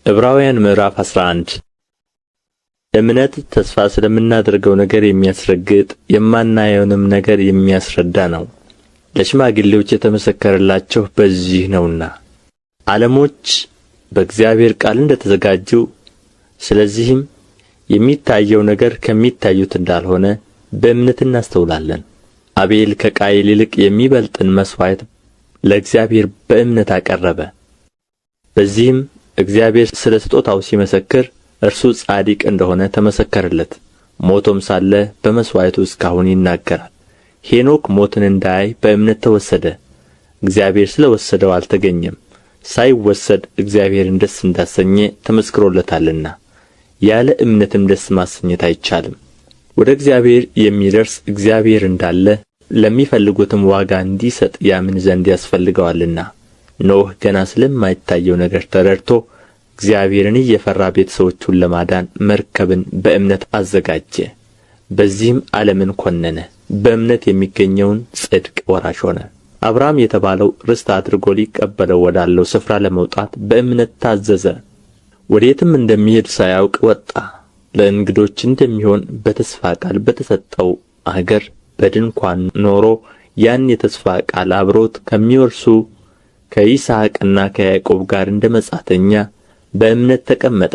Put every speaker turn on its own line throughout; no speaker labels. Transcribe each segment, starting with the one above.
ዕብራውያን ምዕራፍ 11 እምነት ተስፋ ስለምናደርገው ነገር የሚያስረግጥ የማናየውንም ነገር የሚያስረዳ ነው። ለሽማግሌዎች የተመሰከረላቸው በዚህ ነውና። ዓለሞች በእግዚአብሔር ቃል እንደ ተዘጋጁ፣ ስለዚህም የሚታየው ነገር ከሚታዩት እንዳልሆነ በእምነት እናስተውላለን። አቤል ከቃየል ይልቅ የሚበልጥን መሥዋዕት ለእግዚአብሔር በእምነት አቀረበ። በዚህም እግዚአብሔር ስለ ስጦታው ሲመሰክር እርሱ ጻድቅ እንደሆነ ተመሰከረለት። ሞቶም ሳለ በመሥዋዕቱ እስካሁን ይናገራል። ሄኖክ ሞትን እንዳያይ በእምነት ተወሰደ፣ እግዚአብሔር ስለ ወሰደው አልተገኘም። ሳይወሰድ እግዚአብሔርን ደስ እንዳሰኘ ተመስክሮለታልና። ያለ እምነትም ደስ ማሰኘት አይቻልም። ወደ እግዚአብሔር የሚደርስ እግዚአብሔር እንዳለ ለሚፈልጉትም ዋጋ እንዲሰጥ ያምን ዘንድ ያስፈልገዋልና። ኖኅ ገና ስለማይታየው ነገር ተረድቶ እግዚአብሔርን እየፈራ ቤተ ሰዎቹን ለማዳን መርከብን በእምነት አዘጋጀ። በዚህም ዓለምን ኰነነ፣ በእምነት የሚገኘውን ጽድቅ ወራሽ ሆነ። አብርሃም የተባለው ርስት አድርጎ ሊቀበለው ወዳለው ስፍራ ለመውጣት በእምነት ታዘዘ። ወዴትም እንደሚሄድ ሳያውቅ ወጣ። ለእንግዶች እንደሚሆን በተስፋ ቃል በተሰጠው አገር በድንኳን ኖሮ ያን የተስፋ ቃል አብሮት ከሚወርሱ ከይስሐቅና ከያዕቆብ ጋር እንደ መጻተኛ በእምነት ተቀመጠ።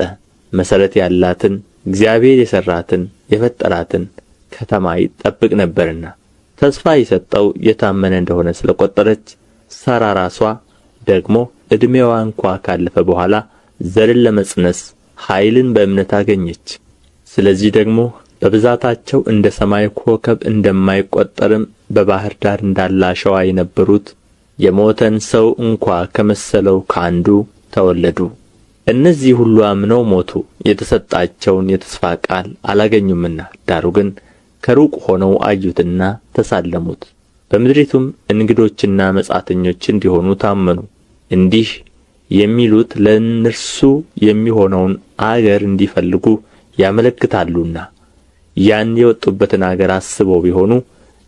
መሠረት ያላትን እግዚአብሔር የሠራትን የፈጠራትን ከተማ ይጠብቅ ነበርና። ተስፋ የሰጠው የታመነ እንደሆነ ስለ ቈጠረች ሳራ ራሷ ደግሞ ዕድሜዋ እንኳ ካለፈ በኋላ ዘርን ለመፅነስ ኃይልን በእምነት አገኘች። ስለዚህ ደግሞ በብዛታቸው እንደ ሰማይ ኮከብ እንደማይቈጠርም በባሕር ዳር እንዳለ አሸዋ የነበሩት የሞተን ሰው እንኳ ከመሰለው ከአንዱ ተወለዱ። እነዚህ ሁሉ አምነው ሞቱ፣ የተሰጣቸውን የተስፋ ቃል አላገኙምና። ዳሩ ግን ከሩቅ ሆነው አዩትና ተሳለሙት። በምድሪቱም እንግዶችና መጻተኞች እንዲሆኑ ታመኑ። እንዲህ የሚሉት ለእነርሱ የሚሆነውን አገር እንዲፈልጉ ያመለክታሉና። ያን የወጡበትን አገር አስበው ቢሆኑ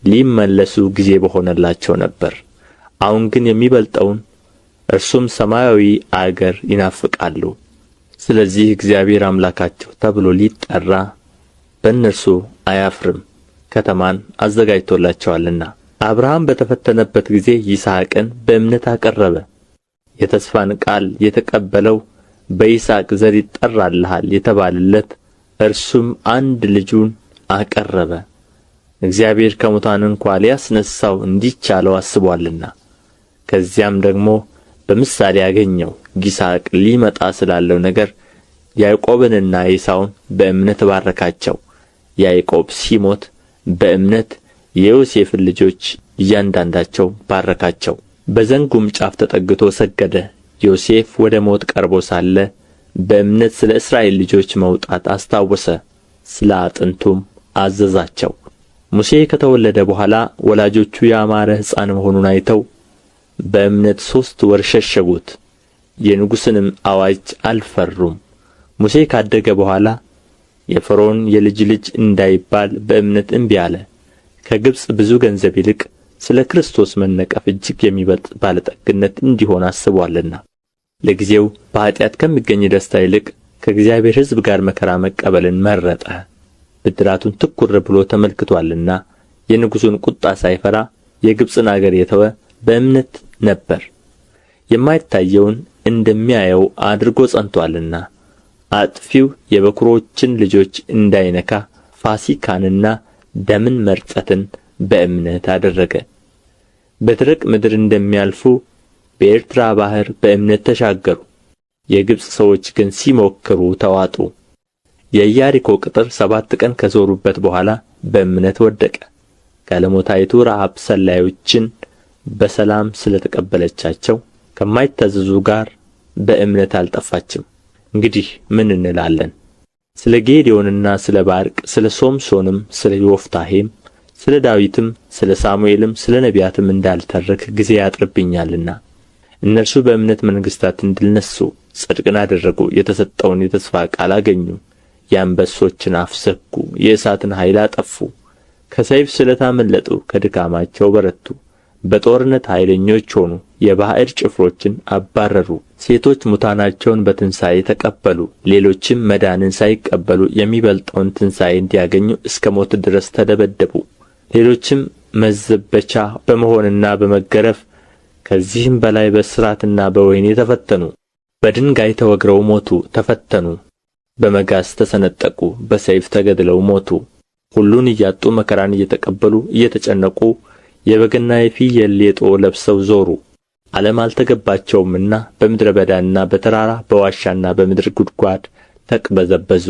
ሊመለሱ ጊዜ በሆነላቸው ነበር። አሁን ግን የሚበልጠውን እርሱም ሰማያዊ አገር ይናፍቃሉ። ስለዚህ እግዚአብሔር አምላካቸው ተብሎ ሊጠራ በእነርሱ አያፍርም፣ ከተማን አዘጋጅቶላቸዋልና። አብርሃም በተፈተነበት ጊዜ ይስሐቅን በእምነት አቀረበ። የተስፋን ቃል የተቀበለው በይስሐቅ ዘር ይጠራልሃል የተባለለት እርሱም አንድ ልጁን አቀረበ። እግዚአብሔር ከሙታን እንኳ ሊያስነሣው እንዲቻለው አስቦአልና። ከዚያም ደግሞ በምሳሌ አገኘው። ይስሐቅ ሊመጣ ስላለው ነገር ያዕቆብንና ኤሳውን በእምነት ባረካቸው። ያዕቆብ ሲሞት በእምነት የዮሴፍን ልጆች እያንዳንዳቸው ባረካቸው። በዘንጉም ጫፍ ተጠግቶ ሰገደ። ዮሴፍ ወደ ሞት ቀርቦ ሳለ በእምነት ስለ እስራኤል ልጆች መውጣት አስታወሰ፣ ስለ አጥንቱም አዘዛቸው። ሙሴ ከተወለደ በኋላ ወላጆቹ ያማረ ሕፃን መሆኑን አይተው በእምነት 3 ወር ሸሸጉት፣ የንጉሥንም አዋጅ አልፈሩም። ሙሴ ካደገ በኋላ የፈርዖን የልጅ ልጅ እንዳይባል በእምነት እምቢ አለ። ከግብፅ ብዙ ገንዘብ ይልቅ ስለ ክርስቶስ መነቀፍ እጅግ የሚበልጥ ባለጠግነት እንዲሆን አስቦአልና። ለጊዜው በኃጢአት ከሚገኝ ደስታ ይልቅ ከእግዚአብሔር ሕዝብ ጋር መከራ መቀበልን መረጠ። ብድራቱን ትኩር ብሎ ተመልክቶአልና። የንጉሡን ቍጣ ሳይፈራ የግብፅን አገር የተወ በእምነት ነበር። የማይታየውን እንደሚያየው አድርጎ ጸንቶአልና። አጥፊው የበኵሮችን ልጆች እንዳይነካ ፋሲካንና ደምን መርጨትን በእምነት አደረገ። በደረቅ ምድር እንደሚያልፉ በኤርትራ ባሕር በእምነት ተሻገሩ። የግብፅ ሰዎች ግን ሲሞክሩ ተዋጡ። የኢያሪኮ ቅጥር 7 ቀን ከዞሩበት በኋላ በእምነት ወደቀ። ጋለሞታይቱ ረዓብ ሰላዮችን በሰላም ስለ ተቀበለቻቸው ከማይታዘዙ ጋር በእምነት አልጠፋችም። እንግዲህ ምን እንላለን? ስለ ጌዴዎንና ስለ ባርቅ፣ ስለ ሶምሶንም፣ ስለ ዮፍታሔም፣ ስለ ዳዊትም፣ ስለ ሳሙኤልም፣ ስለ ነቢያትም እንዳልተርክ ጊዜ ያጥርብኛልና። እነርሱ በእምነት መንግሥታትን ድል ነሡ፣ ጽድቅን አደረጉ፣ የተሰጠውን የተስፋ ቃል አገኙ፣ የአንበሶችን አፍ ዘጉ፣ የእሳትን ኃይል አጠፉ፣ ከሰይፍ ስለት አመለጡ፣ ከድካማቸው በረቱ፣ በጦርነት ኃይለኞች ሆኑ፣ የባዕድ ጭፍሮችን አባረሩ። ሴቶች ሙታናቸውን በትንሣኤ ተቀበሉ። ሌሎችም መዳንን ሳይቀበሉ የሚበልጠውን ትንሣኤ እንዲያገኙ እስከ ሞት ድረስ ተደበደቡ። ሌሎችም መዘበቻ በመሆንና በመገረፍ ከዚህም በላይ በእስራትና በወህኒ ተፈተኑ። በድንጋይ ተወግረው ሞቱ፣ ተፈተኑ። በመጋዝ ተሰነጠቁ፣ በሰይፍ ተገድለው ሞቱ። ሁሉን እያጡ መከራን እየተቀበሉ እየተጨነቁ የበግና የፍየል ሌጦ ለብሰው ዞሩ። ዓለም አልተገባቸውምና በምድረ በዳና በተራራ በዋሻና በምድር ጉድጓድ ተቅበዘበዙ።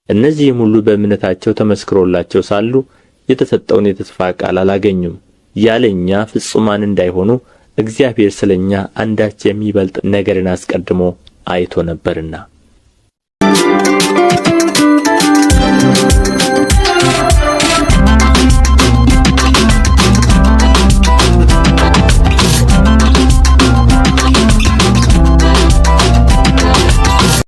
እነዚህም ሁሉ በእምነታቸው ተመስክሮላቸው ሳሉ የተሰጠውን የተስፋ ቃል አላገኙም። ያለ እኛ ፍጹማን እንዳይሆኑ እግዚአብሔር ስለ እኛ አንዳች የሚበልጥ ነገርን አስቀድሞ አይቶ ነበርና።